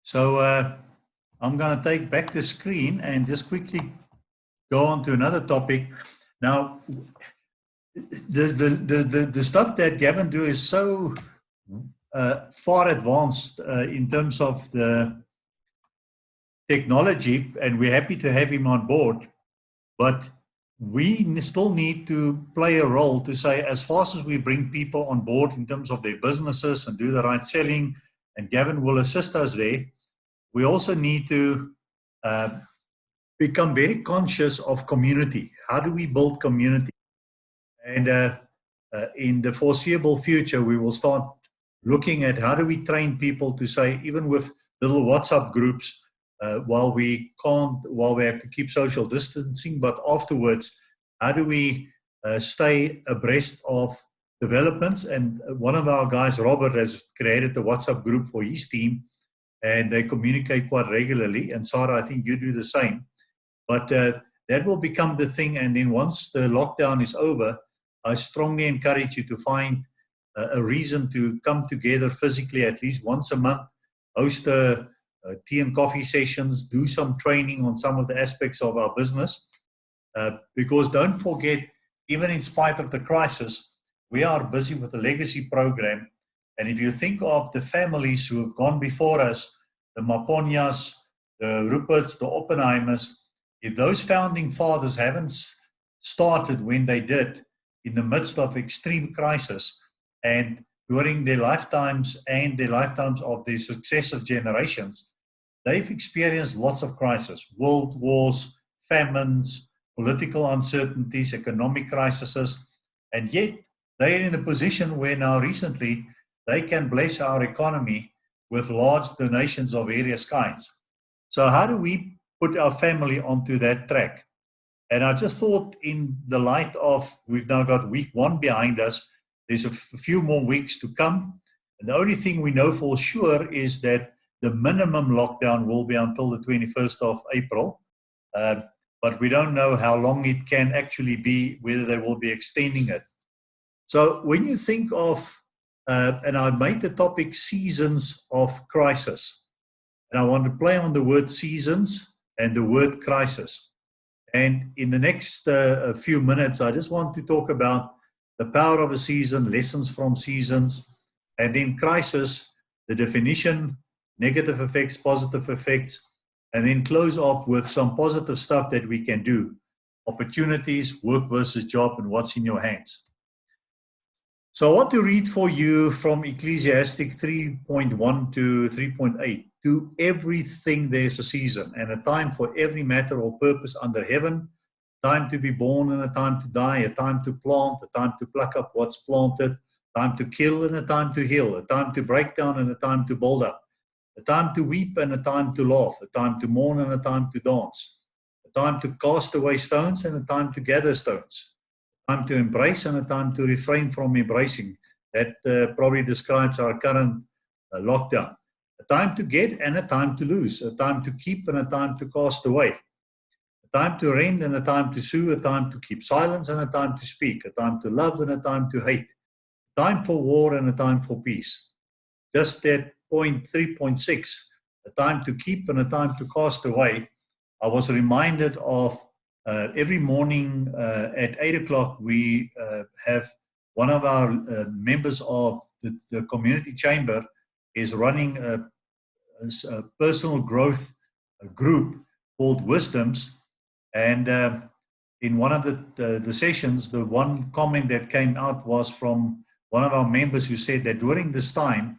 So I'm going to take back the screen and just quickly go on to another topic. Now, the stuff that Gavin do is so far advanced in terms of the technology, and we're happy to have him on board. But we still need to play a role to say, as fast as we bring people on board in terms of their businesses and do the right selling, and Gavin will assist us there, we also need to become very conscious of community. How do we build community? And in the foreseeable future, we will start looking at how do we train people to say, even with little WhatsApp groups, while we have to keep social distancing, but afterwards, how do we stay abreast of developments? And one of our guys, Robert, has created a WhatsApp group for his team, and they communicate quite regularly. And Sarah, I think you do the same. But that will become the thing. And then once the lockdown is over, I strongly encourage you to find a reason to come together physically at least once a month, host tea and coffee sessions, do some training on some of the aspects of our business. Because don't forget, even in spite of the crisis, we are busy with a legacy program. And if you think of the families who have gone before us, the Maponyas, the Ruperts, the Oppenheimers, if those founding fathers haven't started when they did in the midst of extreme crisis and during their lifetimes and the lifetimes of their successive generations, they've experienced lots of crises, world wars, famines, political uncertainties, economic crises, and yet they're in a position where now recently they can bless our economy with large donations of various kinds. So how do we put our family onto that track? And I just thought, in the light of we've now got week 1 behind us, there's a few more weeks to come. And the only thing we know for sure is that the minimum lockdown will be until the 21st of April. But we don't know how long it can actually be, whether they will be extending it. So when you think of, and I made the topic seasons of crisis, and I want to play on the word seasons and the word crisis. And in the next few minutes, I just want to talk about the power of a season, lessons from seasons, and then crisis, the definition, negative effects, positive effects, and then close off with some positive stuff that we can do. Opportunities, work versus job, and what's in your hands. So I want to read for you from Ecclesiastic 3.1 to 3.8. To everything there's a season, and a time for every matter or purpose under heaven, time to be born and a time to die, a time to plant, a time to pluck up what's planted, time to kill and a time to heal, a time to break down and a time to build up, a time to weep and a time to laugh, a time to mourn and a time to dance, a time to cast away stones and a time to gather stones, a time to embrace and a time to refrain from embracing. That probably describes our current lockdown. A time to get and a time to lose, a time to keep and a time to cast away, a time to rend and a time to sue, a time to keep silence and a time to speak, a time to love and a time to hate, a time for war and a time for peace. Just at point 3.6, a time to keep and a time to cast away, I was reminded of every morning at 8 o'clock, we have one of our members of the community chamber is running a personal growth group called Wisdoms. And in one of the sessions, the one comment that came out was from one of our members who said that during this time,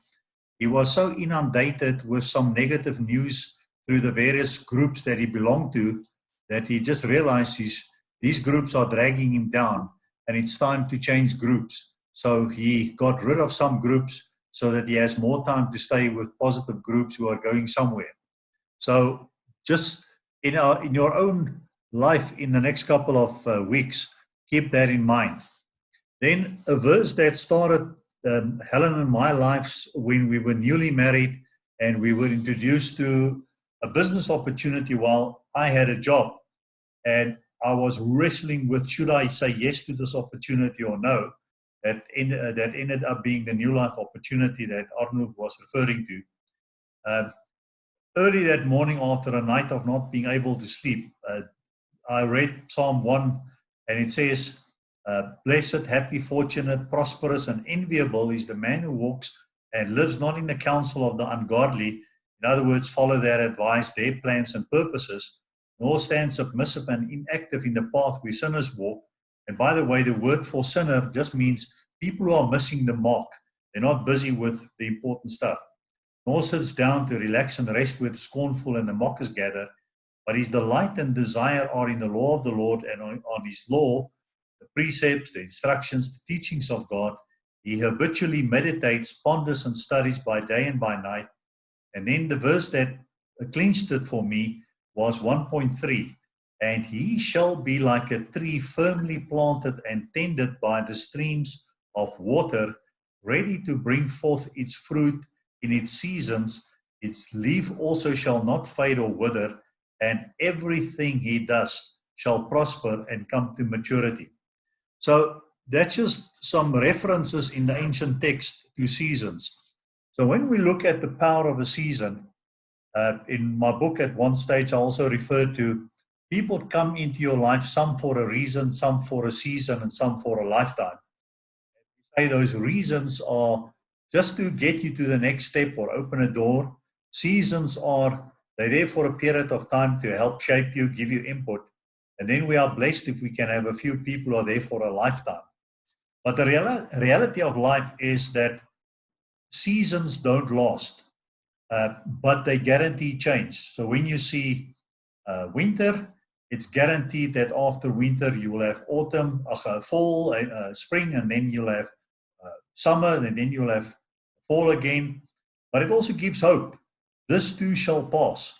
he was so inundated with some negative news through the various groups that he belonged to that he just realized these groups are dragging him down and it's time to change groups. So he got rid of some groups so that he has more time to stay with positive groups who are going somewhere. So just in your own life in the next couple of weeks, keep that in mind. Then a verse that started Helen and my lives when we were newly married and we were introduced to a business opportunity while I had a job. And I was wrestling with, should I say yes to this opportunity or no? That ended up being the New Life opportunity that Arnold was referring to. Uh, Early that morning, after a night of not being able to sleep, I read Psalm 1, and it says, blessed, happy, fortunate, prosperous, and enviable is the man who walks and lives not in the counsel of the ungodly. In other words, follow their advice, their plans and purposes, nor stand submissive and inactive in the path where sinners walk. And by the way, the word for sinner just means people who are missing the mark. They're not busy with the important stuff. Nor sits down to relax and rest with the scornful and the mockers gather. But his delight and desire are in the law of the Lord, and on his law, the precepts, the instructions, the teachings of God. He habitually meditates, ponders, and studies by day and by night. And then the verse that clinched it for me was 1.3. And he shall be like a tree firmly planted and tended by the streams of water, ready to bring forth its fruit in its seasons. Its leaf also shall not fade or wither, and everything he does shall prosper and come to maturity. So that's just some references in the ancient text to seasons. So when we look at the power of a season, in my book at one stage I also referred to people come into your life, some for a reason, some for a season, and some for a lifetime. We say those reasons are just to get you to the next step or open a door. Seasons are, they're there for a period of time to help shape you, give you input. And then we are blessed if we can have a few people who are there for a lifetime. But the reality of life is that seasons don't last, but they guarantee change. So when you see winter, it's guaranteed that after winter you will have autumn, fall, spring, and then you'll have summer, and then you'll have fall again. But it also gives hope. This too shall pass.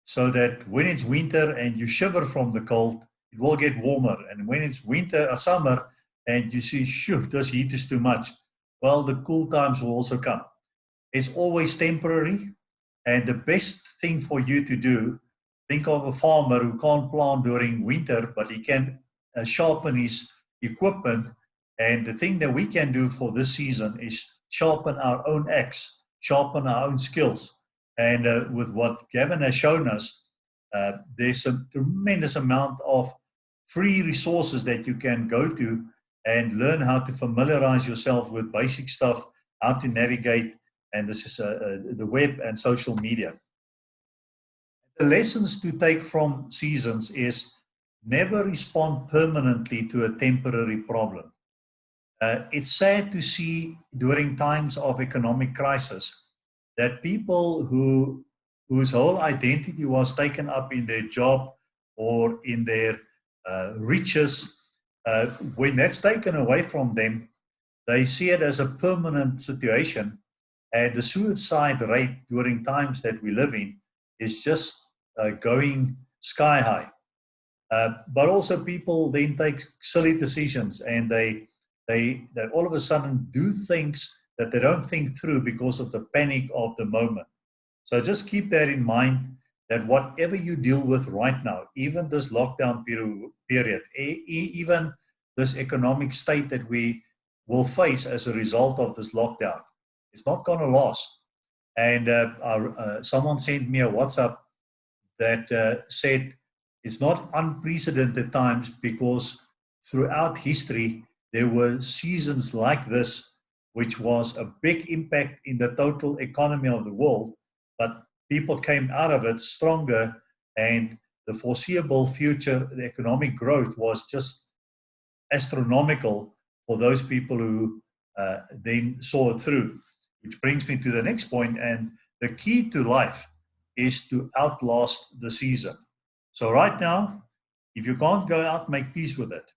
So that when it's winter and you shiver from the cold, it will get warmer. And when it's winter or summer and you see, shoot, this heat is too much, well, the cool times will also come. It's always temporary. And the best thing for you to do, think of a farmer who can't plant during winter, but he can sharpen his equipment. And the thing that we can do for this season is sharpen our own axe, sharpen our own skills. And with what Gavin has shown us, there's a tremendous amount of free resources that you can go to and learn how to familiarize yourself with basic stuff, how to navigate, and this is the web and social media. The lessons to take from seasons is never respond permanently to a temporary problem. It's sad to see during times of economic crisis that people whose whole identity was taken up in their job or in their riches, when that's taken away from them, they see it as a permanent situation. And the suicide rate during times that we live in is just going sky high. But also people then take silly decisions, and they all of a sudden do things that they don't think through because of the panic of the moment. So just keep that in mind, that whatever you deal with right now, even this lockdown period, even this economic state that we will face as a result of this lockdown, it's not going to last. And someone sent me a WhatsApp that said it's not unprecedented times, because throughout history there were seasons like this, which was a big impact in the total economy of the world, but people came out of it stronger, and the foreseeable future, the economic growth was just astronomical for those people who then saw it through. Which brings me to the next point, and the key to life is to outlast the season. So right now, if you can't go out, make peace with it.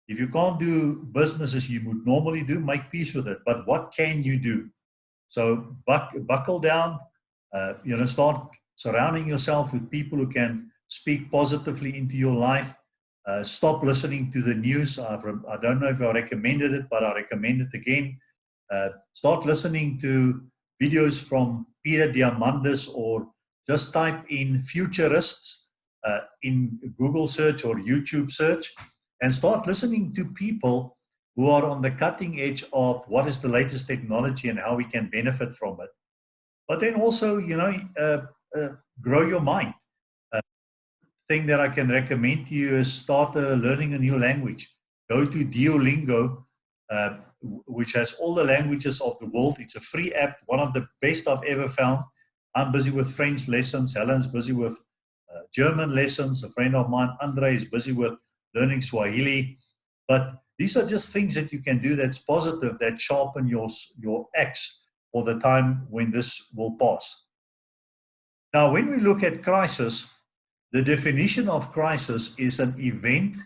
If you can't do business as you would normally do, make peace with it. But what can you do? So buckle down, start surrounding yourself with people who can speak positively into your life. Stop listening to the news. I don't know if I recommended it, but I recommend it again. Start listening to videos from Peter Diamandis, or just type in futurists in Google search or YouTube search, and start listening to people who are on the cutting edge of what is the latest technology and how we can benefit from it. But then also, grow your mind. Thing that I can recommend to you is start learning a new language. Go to Duolingo, which has all the languages of the world. It's a free app, one of the best I've ever found. I'm busy with French lessons. Helen's busy with German lessons. A friend of mine, Andre, is busy with learning Swahili. But these are just things that you can do that's positive, that sharpen your axe for the time when this will pass. Now, when we look at crisis, the definition of crisis is an event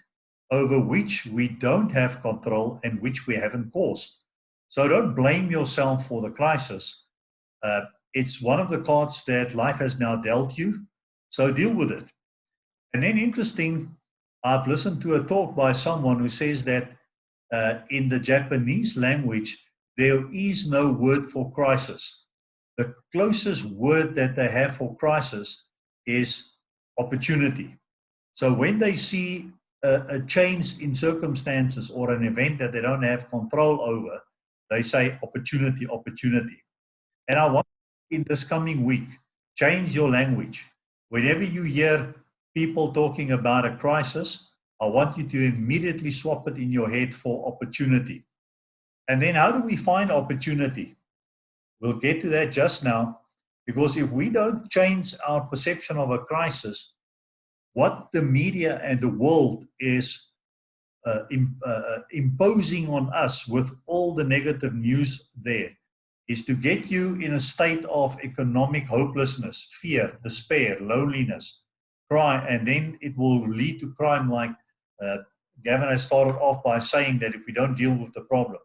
over which we don't have control and which we haven't caused. So don't blame yourself for the crisis. It's one of the cards that life has now dealt you, so deal with it. And then interesting, I've listened to a talk by someone who says that in the Japanese language, there is no word for crisis. The closest word that they have for crisis is opportunity. So when they see a change in circumstances or an event that they don't have control over, they say opportunity, opportunity. And I want in this coming week, change your language. Whenever you hear people talking about a crisis, I want you to immediately swap it in your head for opportunity. And then how do we find opportunity? We'll get to that just now, because if we don't change our perception of a crisis, what the media and the world is imposing on us with all the negative news there is to get you in a state of economic hopelessness, fear, despair, loneliness, crime, and then it will lead to crime like Gavin has started off by saying that if we don't deal with the problem.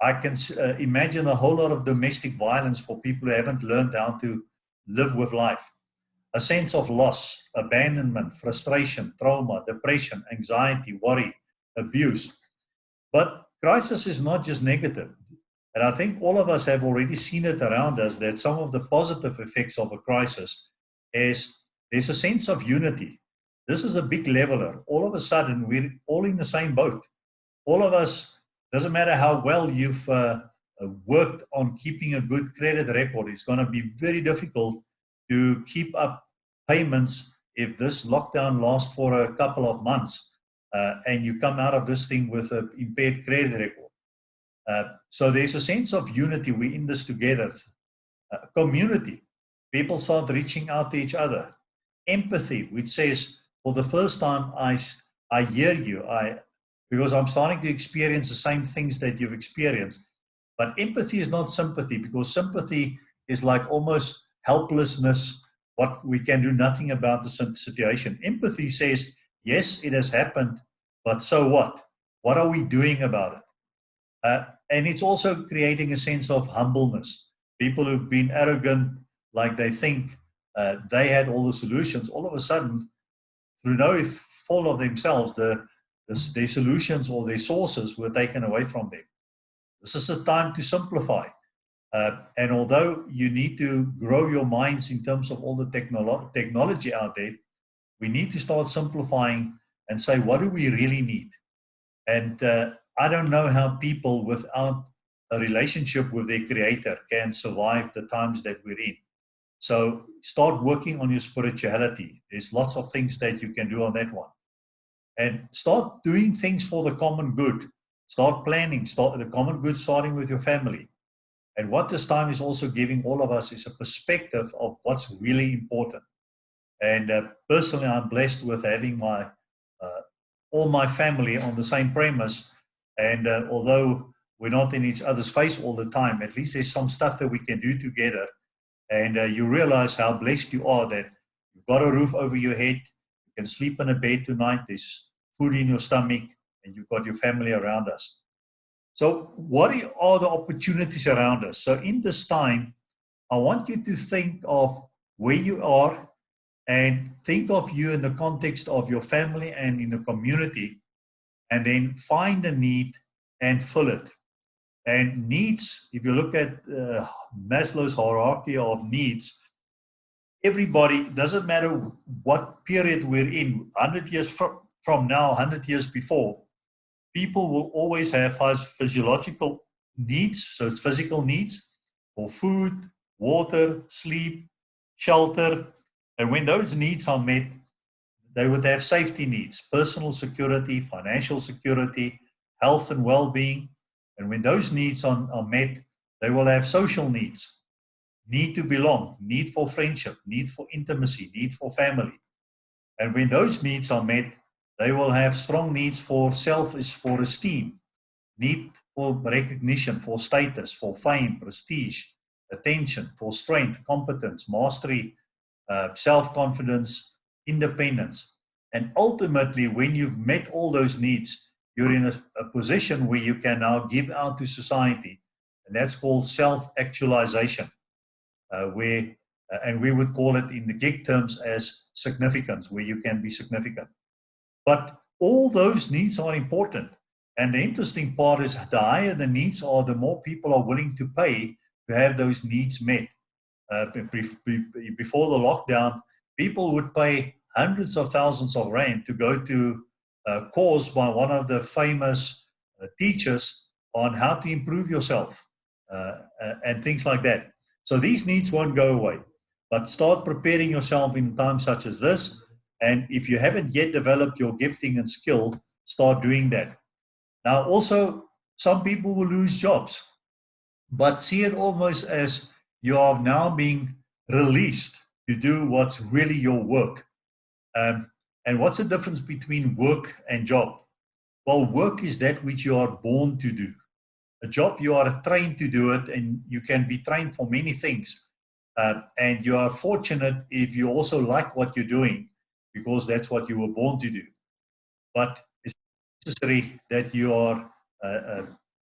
I can imagine a whole lot of domestic violence for people who haven't learned how to live with life. A sense of loss, abandonment, frustration, trauma, depression, anxiety, worry, abuse. But crisis is not just negative. And I think all of us have already seen it around us that some of the positive effects of a crisis is there's a sense of unity. This is a big leveler. All of a sudden, we're all in the same boat. All of us, doesn't matter how well you've worked on keeping a good credit record, it's going to be very difficult to keep up payments if this lockdown lasts for a couple of months and you come out of this thing with an impaired credit record. So there's a sense of unity. We're in this together. Community. People start reaching out to each other. Empathy, which says, for the first time, I hear you, because I'm starting to experience the same things that you've experienced. But empathy is not sympathy, because sympathy is like almost helplessness, what we can do nothing about the situation. Empathy says, yes, it has happened, but so what? What are we doing about it? And it's also creating a sense of humbleness. People who've been arrogant, like they think they had all the solutions, all of a sudden, through no fault of themselves, their solutions or their sources were taken away from them. This is a time to simplify. And although you need to grow your minds in terms of all the technology out there, we need to start simplifying and say, what do we really need? And I don't know how people without a relationship with their creator can survive the times that we're in. So start working on your spirituality. There's lots of things that you can do on that one. And start doing things for the common good. Start planning, start the common good, starting with your family. And what this time is also giving all of us is a perspective of what's really important. And personally, I'm blessed with having all my family on the same premise. And although we're not in each other's face all the time, at least there's some stuff that we can do together. And you realize how blessed you are that you've got a roof over your head, you can sleep in a bed tonight, there's food in your stomach, and you've got your family around us. So what are the opportunities around us? So in this time, I want you to think of where you are and think of you in the context of your family and in the community, and then find a need and fill it. And needs, if you look at Maslow's hierarchy of needs, everybody, doesn't matter what period we're in, 100 years from now, 100 years before, people will always have physiological needs, so it's physical needs for food, water, sleep, shelter. And when those needs are met, they would have safety needs, personal security, financial security, health and well-being. And when those needs are met, they will have social needs, need to belong, need for friendship, need for intimacy, need for family. And when those needs are met, they will have strong needs for for esteem, need for recognition, for status, for fame, prestige, attention, for strength, competence, mastery, self-confidence, independence. And ultimately, when you've met all those needs, you're in a position where you can now give out to society. And that's called self-actualization, and we would call it in the gig terms as significance, where you can be significant. But all those needs are important. And the interesting part is the higher the needs are, the more people are willing to pay to have those needs met. Before the lockdown, people would pay hundreds of thousands of rand to go to a course by one of the famous teachers on how to improve yourself and things like that. So these needs won't go away, but start preparing yourself in times such as this. And if you haven't yet developed your gifting and skill, start doing that. Now, also, some people will lose jobs, but see it almost as you are now being released to do what's really your work. And what's the difference between work and job? Well, work is that which you are born to do. A job, you are trained to do it, and you can be trained for many things. And you are fortunate if you also like what you're doing, because that's what you were born to do. But it's necessary that you are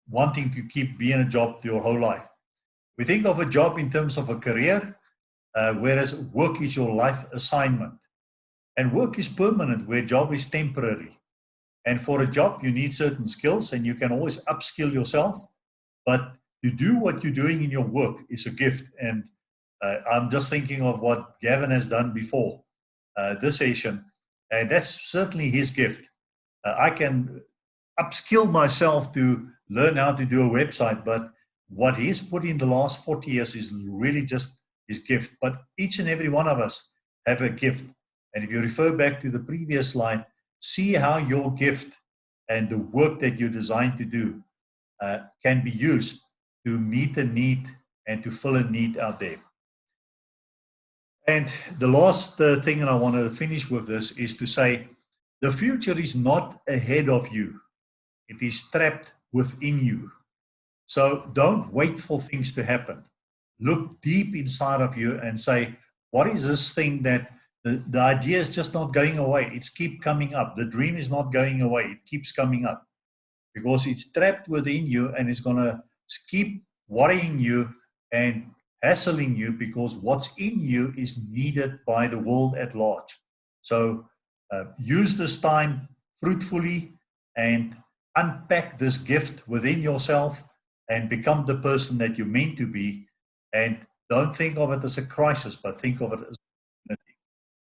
wanting to keep being a job your whole life. We think of a job in terms of a career, whereas work is your life assignment. And work is permanent, where job is temporary. And for a job, you need certain skills, and you can always upskill yourself. But to do what you're doing in your work is a gift. And I'm just thinking of what Gavin has done before this session. And that's certainly his gift. I can upskill myself to learn how to do a website, but what he's put in the last 40 years is really just his gift. But each and every one of us have a gift. And if you refer back to the previous slide, see how your gift and the work that you're designed to do can be used to meet a need and to fill a need out there. And the last thing, and I want to finish with this, is to say the future is not ahead of you. It is trapped within you. So don't wait for things to happen. Look deep inside of you and say, what is this thing that the idea is just not going away? It's keep coming up. The dream is not going away. It keeps coming up because it's trapped within you, and it's going to keep worrying you and hassling you, because what's in you is needed by the world at large. So use this time fruitfully and unpack this gift within yourself and become the person that you're meant to be. And don't think of it as a crisis, but think of it as